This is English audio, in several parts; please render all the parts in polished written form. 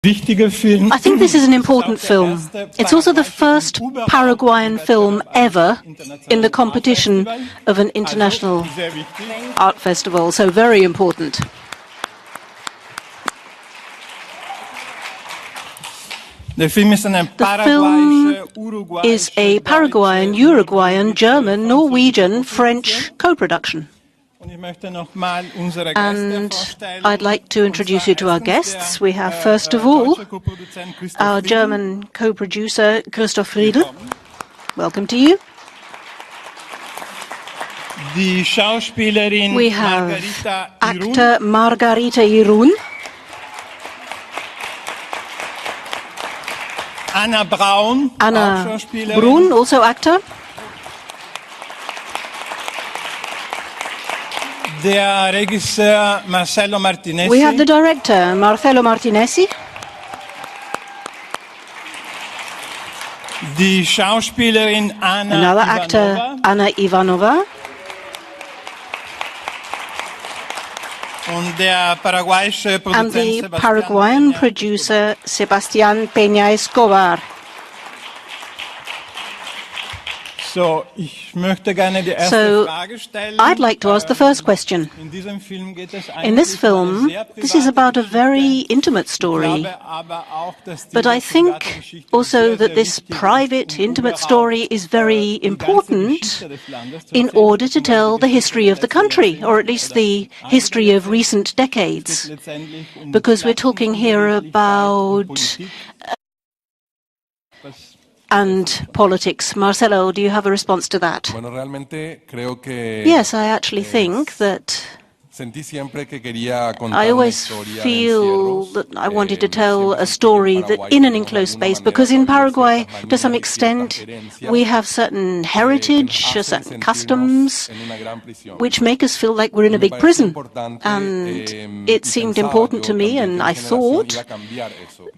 I think this is an important film. It's also the first Paraguayan film ever in the competition of an international art festival, so very important. The film is a Paraguayan, Uruguayan, German, Norwegian, French co-production. And I'd like to introduce you to our guests. We have, first of all, our German co-producer, Christoph Riedl. Welcome to you. We have actor Margarita Irún. Anna Brun, also actor. Marcelo Martinessi. We have the director, Marcelo Martinessi. Another actor, Anna Ivanova. And the Paraguayan producer, Sebastián Peña Escobar. So, I'd like to ask the first question. In this film, this is about a very intimate story. But I think also that this private, intimate story is very important in order to tell the history of the country, or at least the history of recent decades. Because we're talking here about and politics. Marcelo, do you have a response to that? Yes, I actually think that I always feel that I wanted to tell a story that in an enclosed space, because in Paraguay, to some extent, we have certain heritage, certain customs, which make us feel like we're in a big prison. And it seemed important to me, and I thought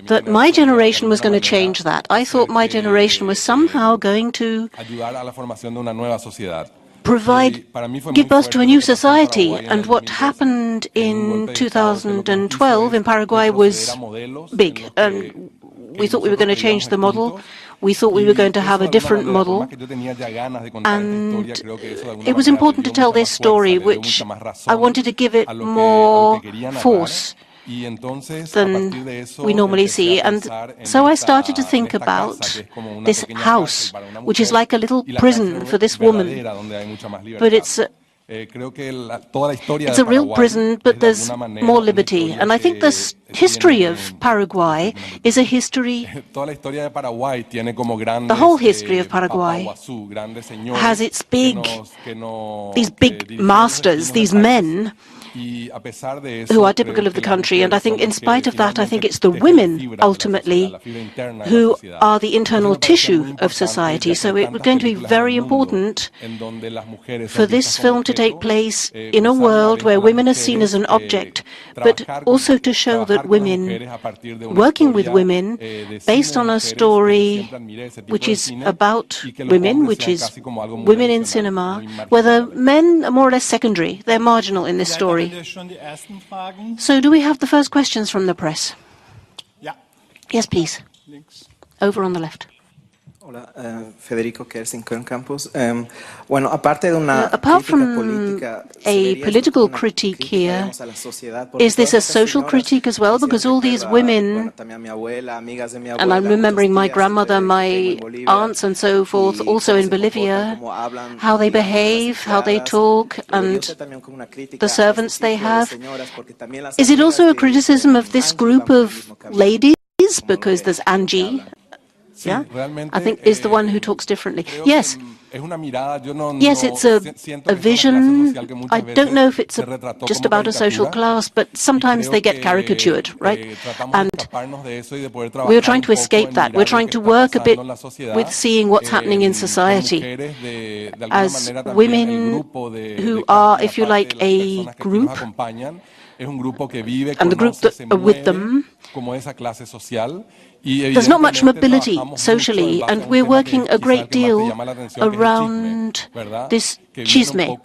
that my generation was going to change that. I thought my generation was somehow going to give birth to a new society. And what happened in 2012 in Paraguay was big. And we thought we were going to change the model. We thought we were going to have a different model. And it was important to tell this story, which I wanted to give it more force than we normally see. And so I started to think about this house, which is like a little prison for this woman. But it's a real prison, but there's more liberty. And I think the history of Paraguay is a history. The whole history of Paraguay has its these big masters, these men who are typical of the country. And I think in spite of that, I think it's the women ultimately who are the internal tissue of society. So it was going to be very important for this film to take place in a world where women are seen as an object, but also to show that women, working with women, based on a story which is about women, which is women in cinema, where the men are more or less secondary. They're marginal in this story. So do we have the first questions from the press? Yes, please. Over on the left. Federico Kersing, Köln Campus. Apart from a political critique here, is this a social critique as well? Because all these women, and I'm remembering my grandmother, my aunts and so forth, also in Bolivia, how they behave, how they talk, and the servants they have. Is it also a criticism of this group of ladies? Because there's Angie, yeah, I think is the one who talks differently. Yes. Yes, it's a vision. I don't know if it's just about a social class, but sometimes they get caricatured, right? And we're trying to escape that. We're trying to work a bit with seeing what's happening in society as women who are, if you like, a group, and the group that are with them. There's not much mobility socially, and we're working a great deal around this chisme.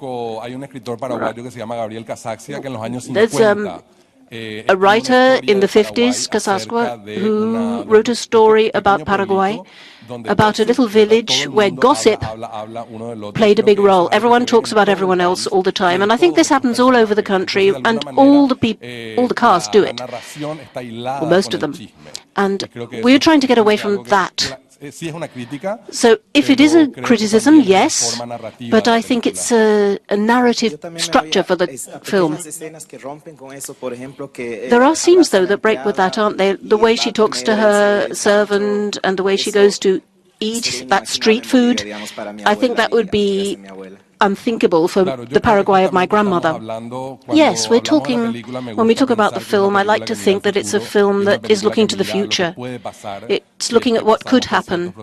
There's a writer in the 50s, Casasqua, who wrote a story about Paraguay, about a little village where gossip played a big role. Everyone talks about everyone else all the time, and I think this happens all over the country, and all the cast do it, or most of them. And we're trying to get away from that. So if it is a criticism, yes, but I think it's a narrative structure for the film. There are scenes, though, that break with that, aren't they? The way she talks to her servant and the way she goes to eat that street food, I think that would be unthinkable for the Paraguay of my grandmother. Yes, we're talking, when we talk about the film, I like to think that it's a film that is looking to the future. It's looking at what could happen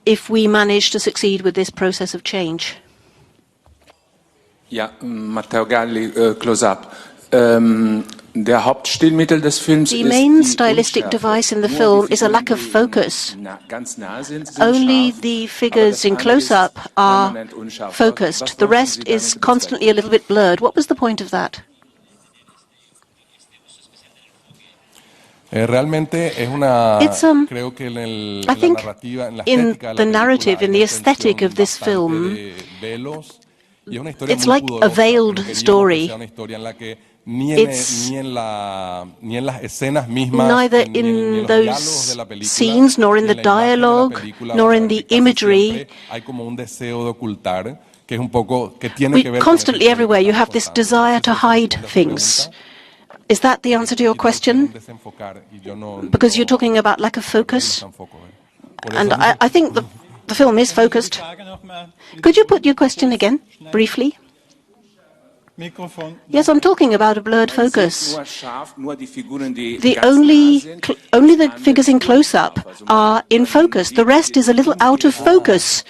if we manage to succeed with this process of change. Yeah, Matteo Galli, close up. The main stylistic device in the film is a lack of focus. Only the figures in close-up are focused. The rest is constantly a little bit blurred. What was the point of that? I think in the narrative, in the aesthetic of this film, it's like a veiled story. It's neither in those scenes, nor in the dialogue, nor in the imagery. Constantly everywhere you have this desire to hide things. Is that the answer to your question? Because you're talking about lack of focus? And I think the film is focused. Could you put your question again, briefly? Yes, I'm talking about a blurred focus. Only the figures in close-up are in focus. The rest is a little out of focus.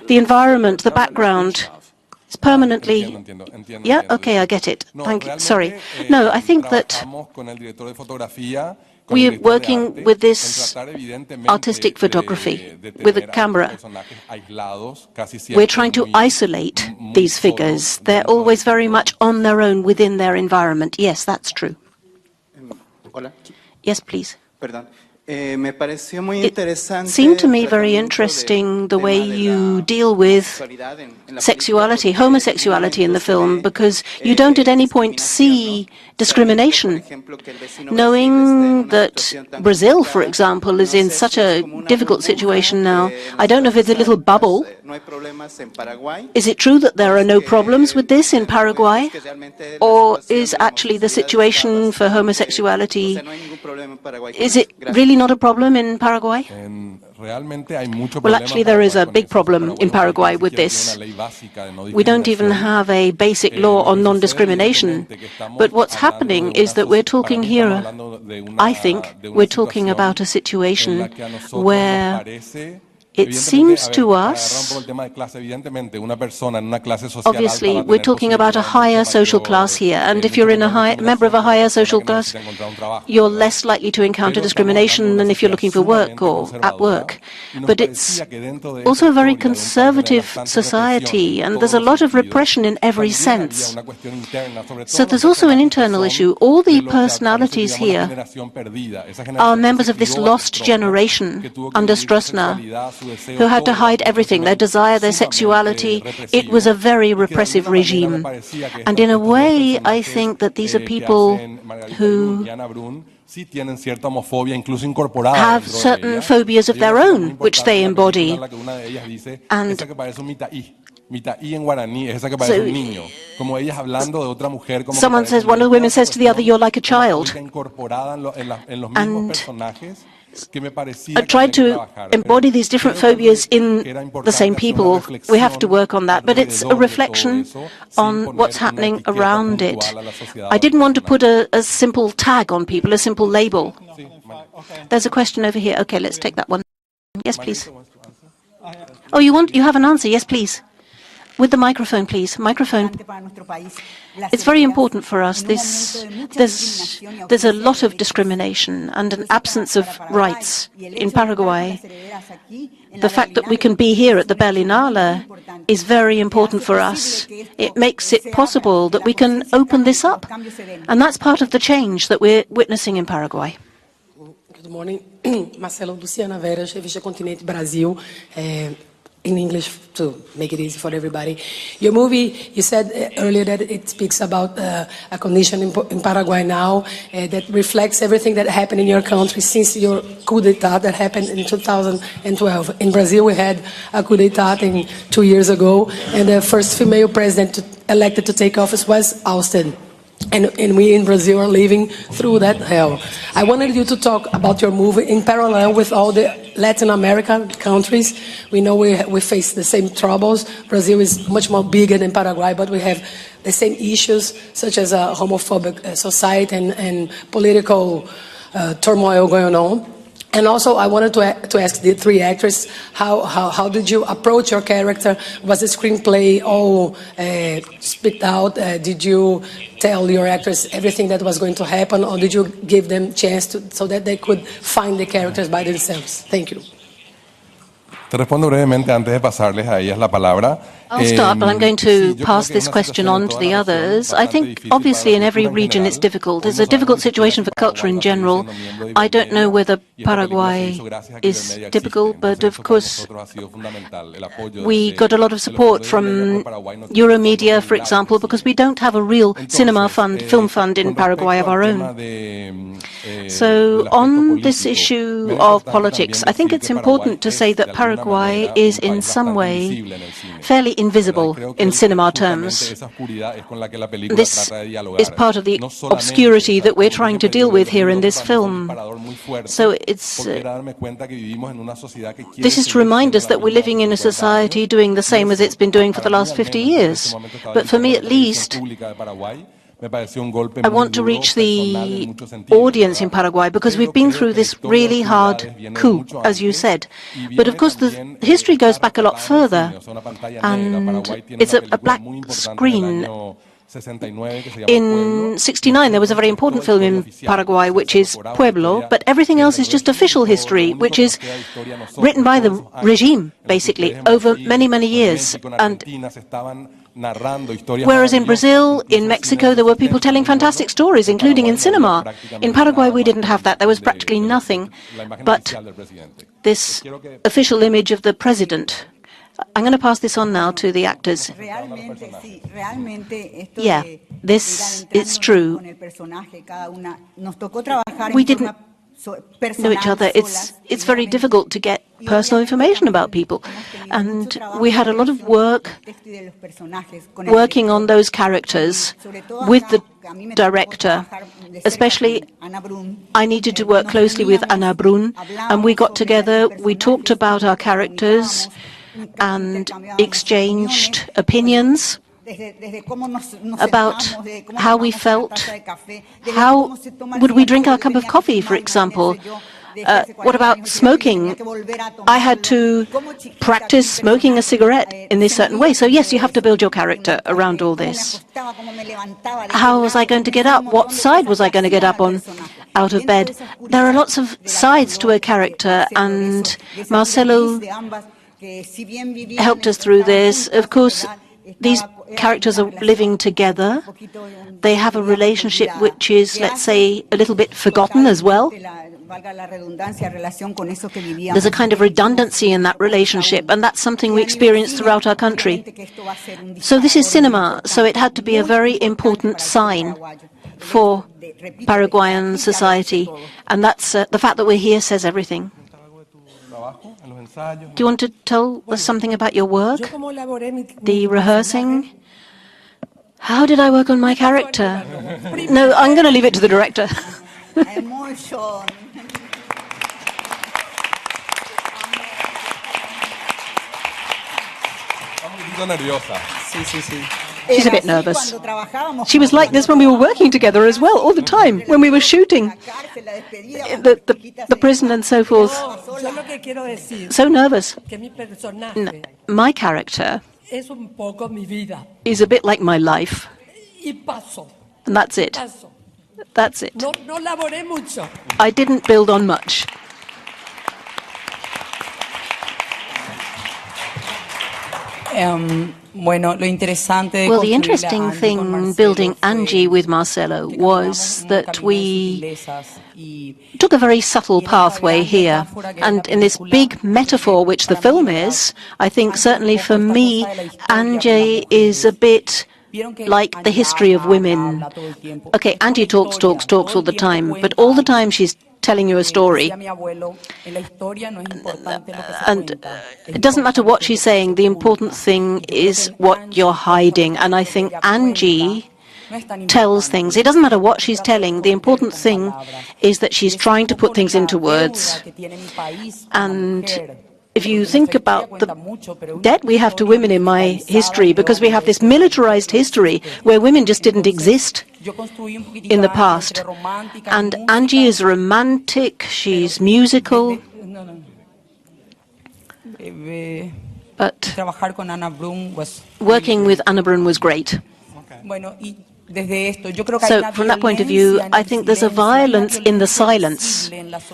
The environment, the background, is permanently... Yeah, okay, I get it. Thank you. Sorry. No, I think that we are working with this artistic photography, with a camera. We're trying to isolate these figures. They're always very much on their own within their environment. Yes, that's true. Yes, please. It seemed to me very interesting the way you deal with sexuality, homosexuality in the film, because you don't at any point see discrimination. Knowing that Brazil, for example, is in such a difficult situation now, I don't know if it's a little bubble. Is it true that there are no problems with this in Paraguay? Or is actually the situation for homosexuality, is it really not a problem in Paraguay? Well, actually, there is a big problem in Paraguay with this. We don't even have a basic law on non-discrimination. But what's happening is that we're talking here, I think, we're talking about a situation where it seems to us, obviously, we're talking about a higher social class here, and if you're a member of a higher social class, you're less likely to encounter discrimination than if you're looking for work or at work. But it's also a very conservative society, and there's a lot of repression in every sense. So there's also an internal issue. All the personalities here are members of this lost generation under Stroessner, who had to hide everything, their desire, their sexuality. It was a very repressive regime. And in a way, I think that these are people who have certain phobias of their own, which they embody. And someone says, one of the women says to the other, "You're like a child." And I tried to embody these different phobias in the same people. We have to work on that, but it's a reflection on what's happening around it. I didn't want to put a simple tag on people, a simple label. There's a question over here. Okay, let's take that one. Yes, please. Oh, you have an answer? Yes, please. With the microphone, please. Microphone. It's very important for us. There's a lot of discrimination and an absence of rights in Paraguay. The fact that we can be here at the Berlinale is very important for us. It makes it possible that we can open this up. And that's part of the change that we're witnessing in Paraguay. Good morning. Marcelo Luciana Veras, Revista Continente Brasil. In English to make it easy for everybody. Your movie, you said earlier that it speaks about a condition in Paraguay now that reflects everything that happened in your country since your coup d'etat that happened in 2012. In Brazil, we had a coup d'etat 2 years ago, and the first female president elected to take office was ousted. And we in Brazil are living through that hell. I wanted you to talk about your movie in parallel with all the Latin American countries. We know we face the same troubles. Brazil is much more bigger than Paraguay, but we have the same issues, such as a homophobic society and political turmoil going on. And also, I wanted to ask the three actors, how did you approach your character? Was the screenplay all spit out? Did you tell your actors everything that was going to happen, or did you give them a chance so that they could find the characters by themselves? Thank you. Te respondo brevemente antes de pasarles a ellas la palabra. I'll start, but I'm going to pass this question on to the others. I think, obviously, in every region it's difficult. It's a difficult situation for culture in general. I don't know whether Paraguay is typical, but of course, we got a lot of support from Euromedia, for example, because we don't have a real cinema fund, film fund in Paraguay of our own. So, on this issue of politics, I think it's important to say that Paraguay is in some way fairly invisible in cinema terms. This is part of the obscurity that we're trying to deal with here in this film. So this is to remind us that we're living in a society doing the same as it's been doing for the last 50 years. But for me at least, I want to reach the audience in Paraguay because we've been through this really hard coup, as you said. But of course, the history goes back a lot further, and it's a black screen. In '69, there was a very important film in Paraguay, which is Pueblo, but everything else is just official history, which is written by the regime, basically, over many, many years. And whereas in Brazil, in Mexico, there were people telling fantastic stories, including in cinema. In Paraguay, we didn't have that. There was practically nothing but this official image of the president. I'm going to pass this on now to the actors. Yeah, it's true. We didn't know each other. It's very difficult to get personal information about people. And we had a lot of work working on those characters with the director. Especially, I needed to work closely with Brun, and we got together, we talked about our characters and exchanged opinions about how we felt. How would we drink our cup of coffee, for example? What about smoking? I had to practice smoking a cigarette in this certain way. So yes, you have to build your character around all this. How was I going to get up? What side was I going to get up on out of bed? There are lots of sides to a character, and Marcelo helped us through this. Of course, these characters are living together. They have a relationship which is, let's say, a little bit forgotten as well. There's a kind of redundancy in that relationship, and that's something we experience throughout our country. So this is cinema, so it had to be a very important sign for Paraguayan society, and that's the fact that we're here says everything. Do you want to tell us something about your work? The rehearsing? How did I work on my character? No, I'm going to leave it to the director. She's a bit nervous. She was like this when we were working together as well, all the time, when we were shooting the prison and so forth. So nervous. No, my character is a bit like my life. And that's it. That's it. I didn't build on much. Well, the interesting thing building Angie with Marcelo was that we took a very subtle pathway here. And in this big metaphor, which the film is, I think certainly for me, Angie is a bit like the history of women. Okay, Angie talks all the time, but all the time she's telling you a story. And it doesn't matter what she's saying, the important thing is what you're hiding. And I think Angie tells things. It doesn't matter what she's telling, the important thing is that she's trying to put things into words. And if you think about the debt we have to women in my history, because we have this militarized history where women just didn't exist in the past. And Angie is romantic, she's musical, but working with Anna Brun was great. So from that point of view, I think there's a violence in the silence.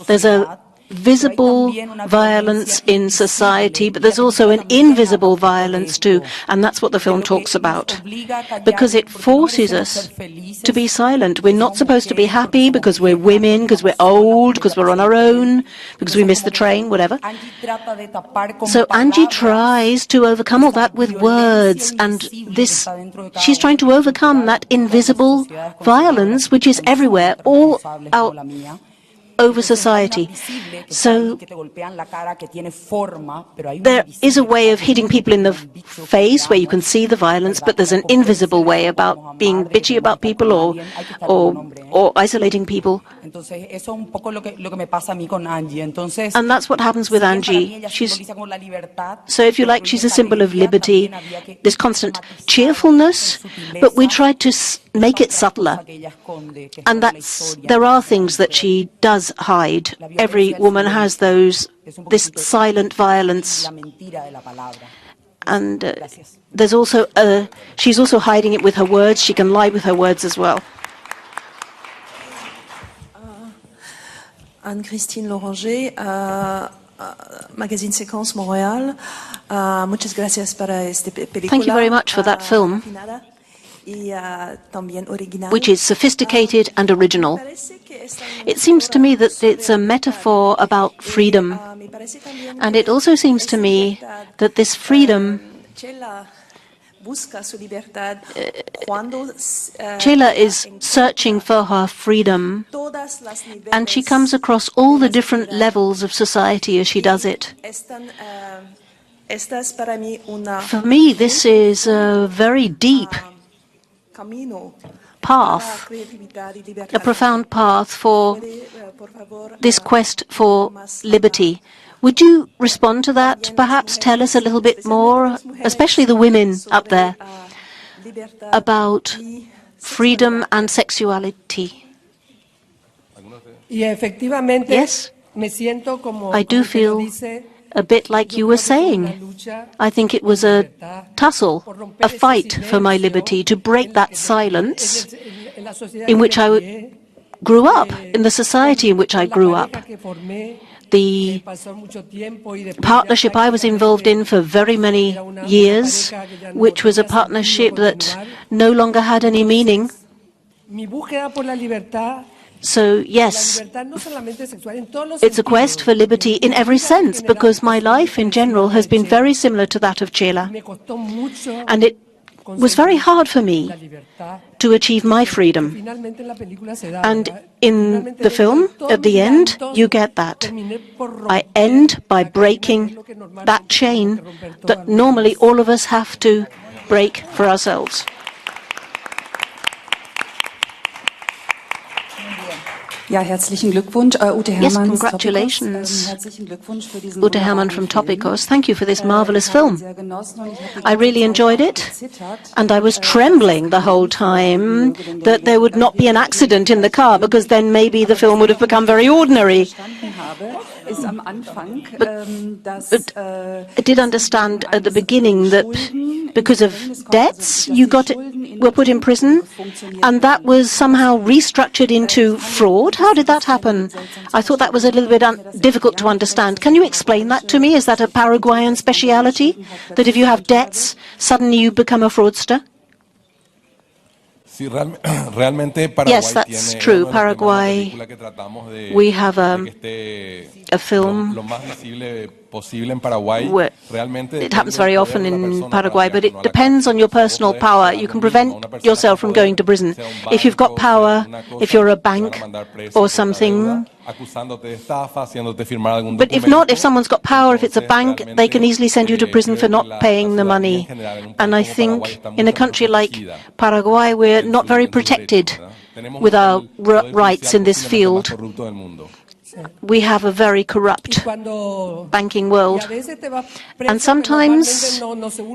There's a visible violence in society, but there's also an invisible violence too, and that's what the film talks about, because it forces us to be silent. We're not supposed to be happy because we're women, because we're old, because we're on our own, because we missed the train, whatever. So Angie tries to overcome all that with words, and she's trying to overcome that invisible violence which is everywhere, all out over society. So there is a way of hitting people in the face where you can see the violence, but there's an invisible way about being bitchy about people or isolating people. And that's what happens with Angie. So if you like, she's a symbol of liberty, this constant cheerfulness, but we try to make it subtler. And there are things that she does hide. Every woman has this silent violence. And there's also she's also hiding it with her words. She can lie with her words as well. Anne-Christine Loranger, Magazine Séquence Montréal. Muchas gracias para esta película. Thank you very much for that film, which is sophisticated and original. It seems to me that it's a metaphor about freedom. And it also seems to me that this freedom, Cela is searching for her freedom, and she comes across all the different levels of society as she does it. For me, this is a very deep path, a profound path for this quest for liberty. Would you respond to that? Perhaps tell us a little bit more, especially the women up there, about freedom and sexuality. Yes, I do feel a bit like you were saying. I think it was a tussle, a fight for my liberty, to break that silence in which I grew up, in the society in which I grew up. The partnership I was involved in for very many years, which was a partnership that no longer had any meaning. So yes, it's a quest for liberty in every sense, because my life in general has been very similar to that of Cela. And it was very hard for me to achieve my freedom. And in the film, at the end, you get that. I end by breaking that chain that normally all of us have to break for ourselves. Ja, herzlichen Glückwunsch, Ute Hermann. Yes, congratulations, Ute Hermann from Topicos. Thank you for this marvelous film. I really enjoyed it, and I was trembling the whole time that there would not be an accident in the car, because then maybe the film would have become very ordinary. But I did understand at the beginning that because of debts, were put in prison, and that was somehow restructured into fraud. How did that happen? I thought that was a little bit difficult to understand. Can you explain that to me? Is that a Paraguayan speciality? That if you have debts, suddenly you become a fraudster? Yes, that's true. Paraguay, we have a film where it happens very often in Paraguay, but it depends on your personal power. You can prevent yourself from going to prison. If you've got power, if you're a bank or something. But if not, if someone's got power, if it's a bank, they can easily send you to prison for not paying the money. And I think in a country like Paraguay, we're not very protected with our rights in this field. We have a very corrupt banking world. And sometimes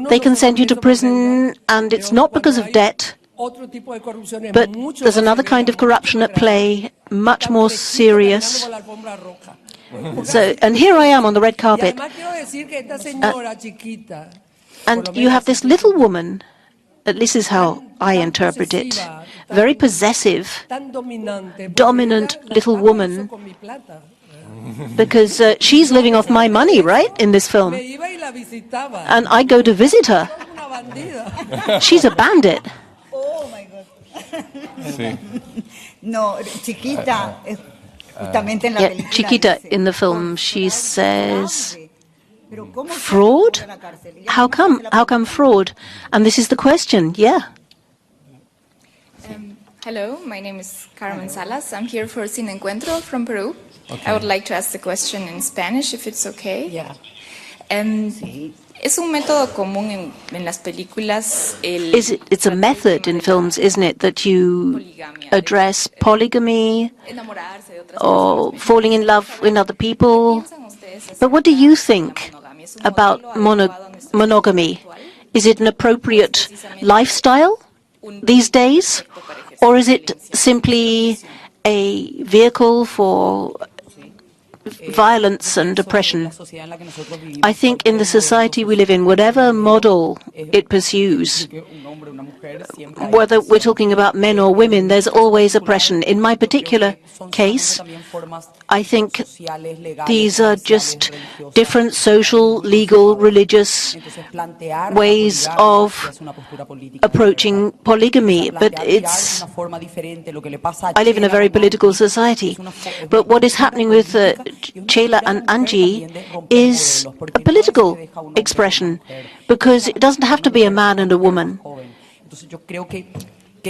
they can send you to prison, and it's not because of debt, but there's another kind of corruption at play, much more serious. So, and here I am on the red carpet. And you have this little woman, at least is how I interpret it, very possessive, dominant little woman, because she's living off my money, right, in this film. And I go to visit her. She's a bandit. Oh my God. No, Chiquita, justamente en la película. Chiquita in the film, she says, fraud? How come? How come fraud? And this is the question, yeah. Hello, my name is Carmen Salas. I'm here for Cine Encuentran from Peru. Okay. I would like to ask the question in Spanish, if it's okay. Yeah. Es un método común en las películas. It's a method in films, isn't it, that you address polygamy or falling in love with other people. But what do you think about monogamy? Is it an appropriate lifestyle these days? Or is it simply a vehicle for violence and oppression? I think in the society we live in, whatever model it pursues, whether we're talking about men or women, there's always oppression. In my particular case, I think these are just different social, legal, religious ways of approaching polygamy. But I live in a very political society. But what is happening with Chela and Angie is a political expression, because it doesn't have to be a man and a woman.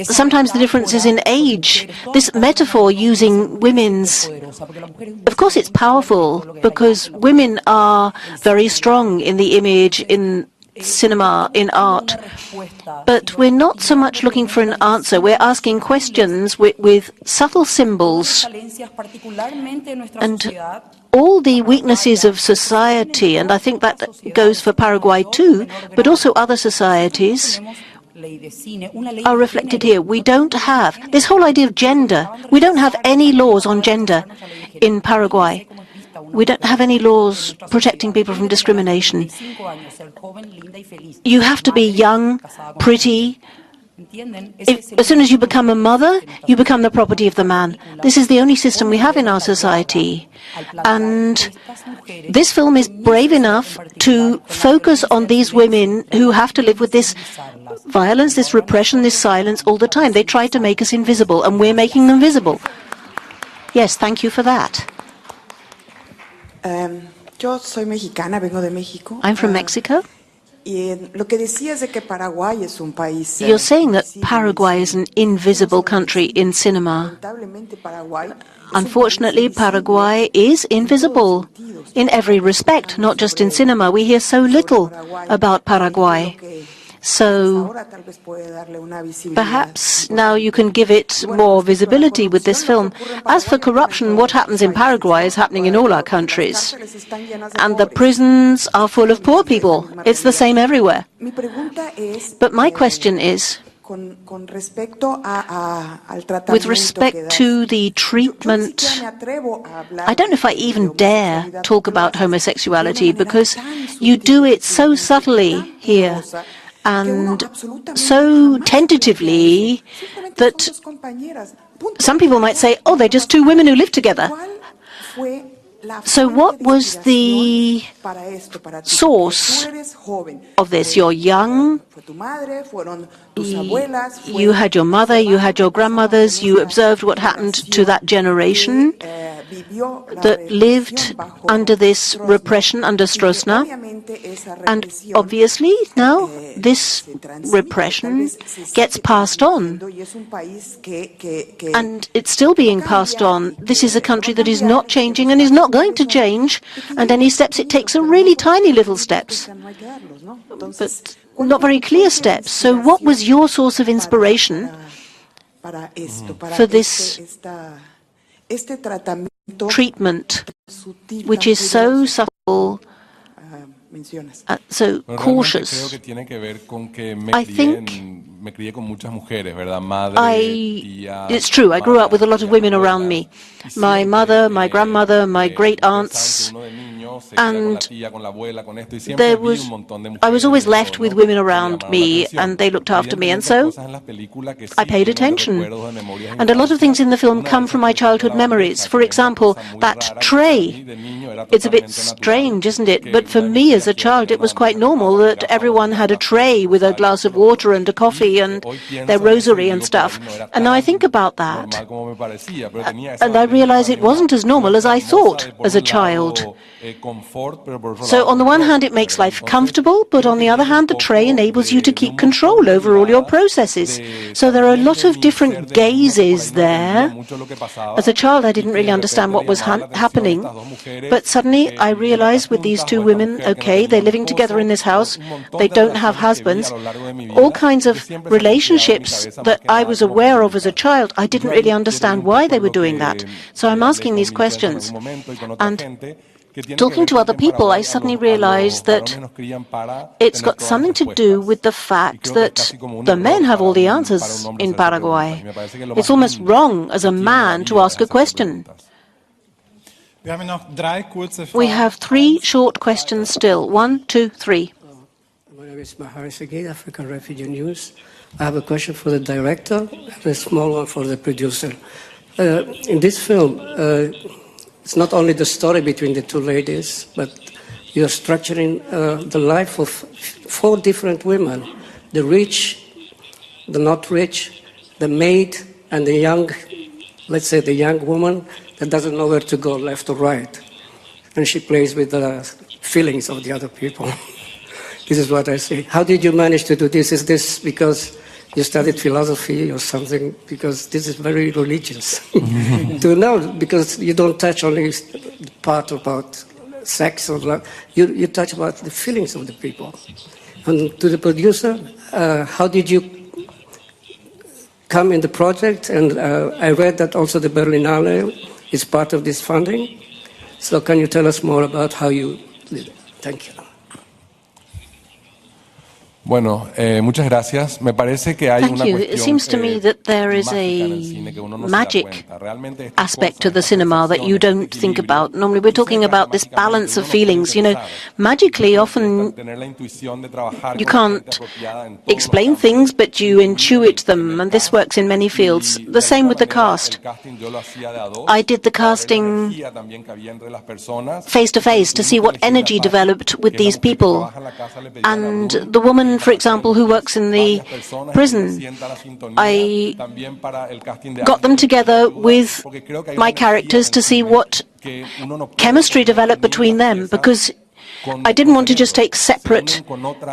Sometimes the difference is in age. This metaphor using women's, of course it's powerful, because women are very strong in the image, in cinema, in art. But we're not so much looking for an answer. We're asking questions with subtle symbols. And all the weaknesses of society, and I think that goes for Paraguay too, but also other societies, are reflected here. We don't have this whole idea of gender. We don't have any laws on gender in Paraguay. We don't have any laws protecting people from discrimination. You have to be young, pretty. As soon as you become a mother, you become the property of the man. This is the only system we have in our society. And this film is brave enough to focus on these women who have to live with this violence, this repression, this silence all the time. They try to make us invisible, and we're making them visible. Yes, thank you for that. Yo soy mexicana, vengo de México. I'm from Mexico. Lo que decías de que Paraguay es un país. You're saying that Paraguay is an invisible country in cinema. Unfortunately, Paraguay is invisible in every respect, not just in cinema. We hear so little about Paraguay. So perhaps now you can give it more visibility with this film. As for corruption, what happens in Paraguay is happening in all our countries. And the prisons are full of poor people. It's the same everywhere. But my question is, with respect to the treatment, I don't know if I even dare talk about homosexuality, because you do it so subtly here and so tentatively that some people might say, oh, they're just two women who live together. So what was the source of this? You're young, you had your mother, you had your grandmothers, you observed what happened to that generation that lived under this repression, under Stroessner. And obviously now this repression gets passed on. And it's still being passed on. This is a country that is not changing and is not going to change. And any steps it takes are really tiny little steps, but not very clear steps. So what was your source of inspiration for this treatment, which is so subtle, so cautious? I think it's true, I grew up with a lot of women around me. My mother, my grandmother, my great aunts, and I was always left with women around me, and they looked after me, and so I paid attention. And a lot of things in the film come from my childhood memories. For example, that tray. It's a bit strange, isn't it? But for me as a child, it was quite normal that everyone had a tray with a glass of water and a coffee and their rosary and stuff. And now I think about that, and I realize it wasn't as normal as I thought as a child. So on the one hand, it makes life comfortable, but on the other hand, the tray enables you to keep control over all your processes. So there are a lot of different gazes there. As a child, I didn't really understand what was happening, but suddenly I realized with these two women, okay, they're living together in this house, they don't have husbands, all kinds of relationships that I was aware of as a child. I didn't really understand why they were doing that. So I'm asking these questions. And talking to other people, I suddenly realized that it's got something to do with the fact that the men have all the answers in Paraguay. It's almost wrong as a man to ask a question. We have 3 short questions still. 1, 2, 3. My name is Margarita, African Refugee News. I have a question for the director and a small one for the producer. In this film, it's not only the story between the two ladies, but you're structuring the life of 4 different women: the rich, the not rich, the maid, and the young, let's say the young woman that doesn't know where to go, left or right. And she plays with the feelings of the other people. This is what I say. How did you manage to do this? Is this because you studied philosophy or something? Because this is very religious to know, because you don't touch only the part about sex or love. You touch about the feelings of the people. And to the producer, how did you come in the project? And I read that also the Berlinale is part of this funding. So can you tell us more about how you did it? Thank you. Bueno, muchas gracias. Me parece que hay una cuestión. It seems to me that there is a magic aspect to the cinema that you don't think about. Normally we're talking about this balance of feelings. You know, magically often you can't explain things, but you intuit them, and this works in many fields. The same with the cast. I did the casting face to face to see what energy developed with these people. And the woman, for example, who works in the prison, I got them together with my characters to see what chemistry developed between them, because I didn't want to just take separate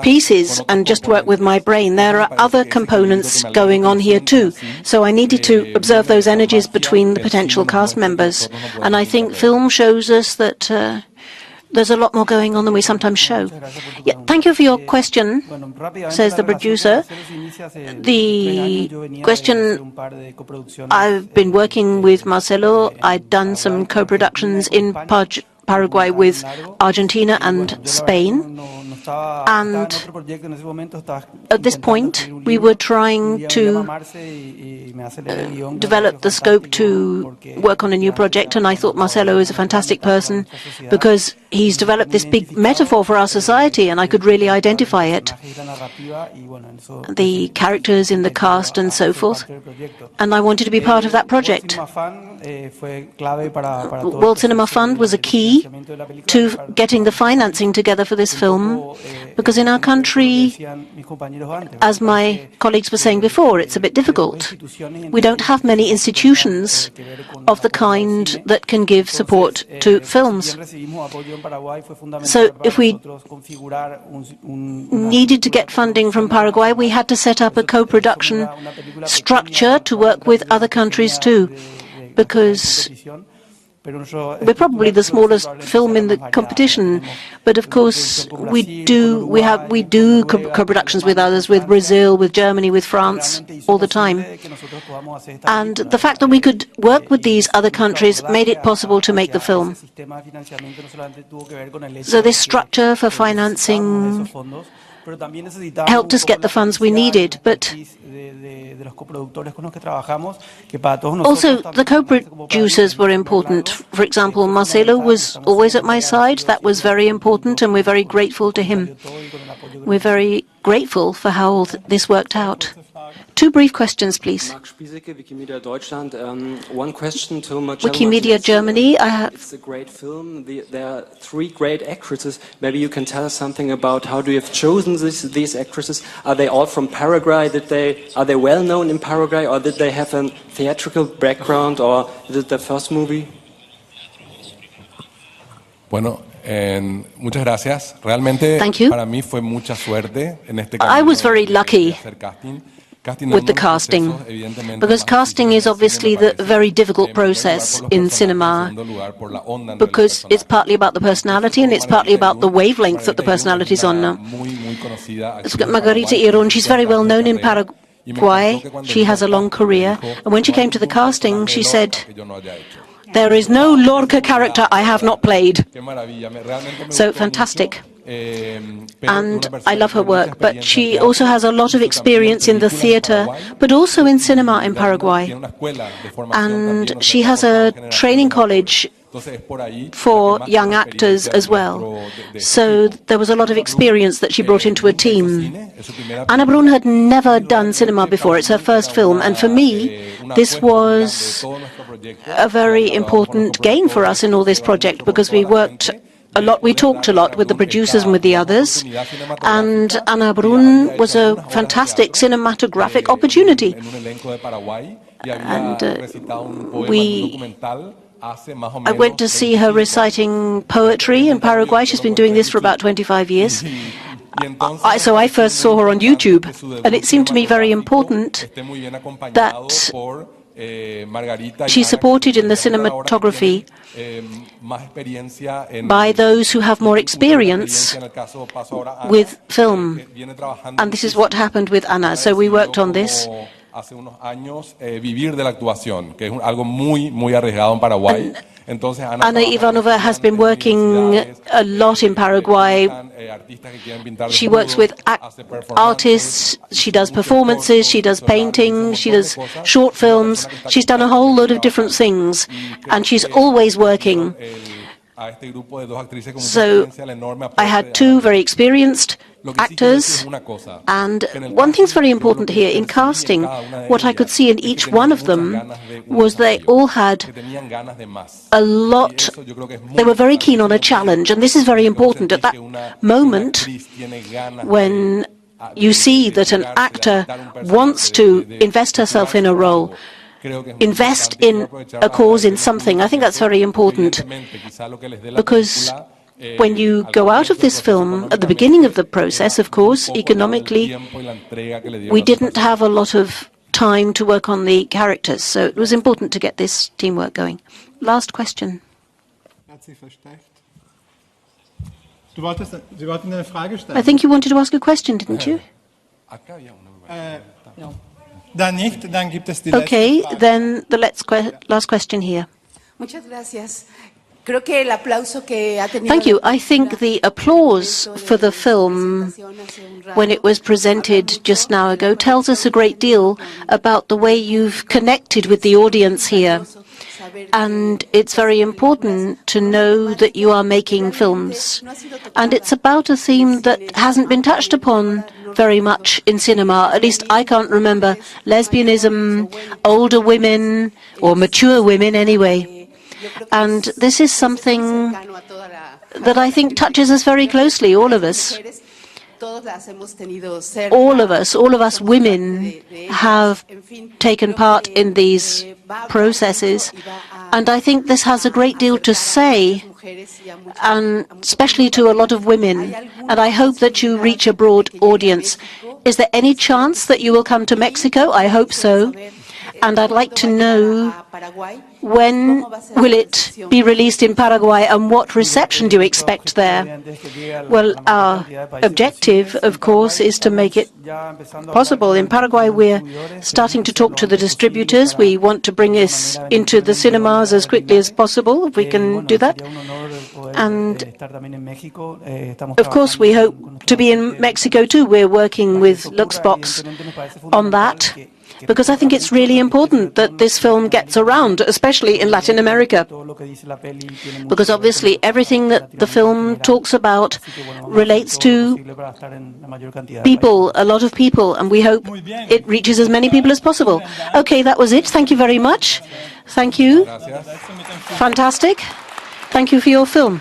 pieces and just work with my brain. There are other components going on here too. So I needed to observe those energies between the potential cast members. And I think film shows us that there's a lot more going on than we sometimes show. Yeah, thank you for your question, says the producer. The question, I've been working with Marcelo. I've done some co-productions in Paraguay with Argentina and Spain. And at this point, we were trying to develop the scope to work on a new project, and I thought Marcelo is a fantastic person because he's developed this big metaphor for our society, and I could really identify it. The characters in the cast and so forth, and I wanted to be part of that project. World Cinema Fund was a key to getting the financing together for this film, because in our country, as my colleagues were saying before, it's a bit difficult. We don't have many institutions of the kind that can give support to films. So if we needed to get funding from Paraguay, we had to set up a co-production structure to work with other countries too, because we're probably the smallest film in the competition, but of course we do co-productions with others, with Brazil, with Germany, with France, all the time. And the fact that we could work with these other countries made it possible to make the film. So this structure for financing helped us get the funds we needed, but also the co-producers were important. For example, Marcelo was always at my side. That was very important, and we're very grateful to him. We're very grateful for how all this worked out. Two brief questions, please. One question to Marcelo Wikimedia Germany. It's a great film. There are three great actresses. Maybe you can tell us something about how do you have chosen these actresses? Are they all from Paraguay? Are they well known in Paraguay, or did they have a theatrical background, or is it their first movie? Bueno, muchas gracias. Realmente para mí fue mucha suerte en este camino. I was very lucky with the casting, because casting is obviously the very difficult process in cinema, because it's partly about the personality and it's partly about the wavelength that the personality is on. Margarita Irún, she's very well known in Paraguay. She has a long career, and when she came to the casting, she said, "There is no Lorca character I have not played." So fantastic. And I love her work, but she also has a lot of experience in the theater, but also in cinema in Paraguay. And she has a training college for young actors as well. So there was a lot of experience that she brought into a team. Anna Brun had never done cinema before. It's her first film. And for me, this was a very important gain for us in all this project, because we worked a lot, we talked a lot with the producers and with the others, and Anna Brun was a fantastic cinematographic opportunity. And I went to see her reciting poetry in Paraguay. She's been doing this for about 25 years. So I first saw her on YouTube, and it seemed to me very important that she's supported in the cinematography by those who have more experience with film. And this is what happened with Anna. So we worked on this. Anna Ivanova has been working a lot in Paraguay. She works with artists, she does performances, she does painting, she does short films. She's done a whole lot of different things, and she's always working. So I had two very experienced actors, and one thing's very important here in casting. What I could see in each one of them was they all had a lot, they were very keen on a challenge, and this is very important at that moment when you see that an actor wants to invest herself in a role, invest in a cause, in something. I think that's very important, because when you go out of this film, at the beginning of the process, of course, economically, we didn't have a lot of time to work on the characters, so it was important to get this teamwork going. Last question. I think you wanted to ask a question, didn't you? Okay, then the last question here. Muchas gracias. Thank you. I think the applause for the film when it was presented just now ago tells us a great deal about the way you've connected with the audience here. And it's very important to know that you are making films. And it's about a theme that hasn't been touched upon very much in cinema. At least I can't remember lesbianism, older women, or mature women anyway. And this is something that I think touches us very closely, all of us. All of us women have taken part in these processes, and I think this has a great deal to say, and especially to a lot of women, and I hope that you reach a broad audience. Is there any chance that you will come to Mexico? I hope so. And I'd like to know, when will it be released in Paraguay and what reception do you expect there? Well, our objective, of course, is to make it possible. In Paraguay, we're starting to talk to the distributors. We want to bring this into the cinemas as quickly as possible, if we can do that. And, of course, we hope to be in Mexico too. We're working with Luxbox on that, because I think it's really important that this film gets around, especially in Latin America, because obviously everything that the film talks about relates to people, a lot of people, and we hope it reaches as many people as possible. Okay, that was it. Thank you very much. Thank you. Fantastic. Thank you for your film.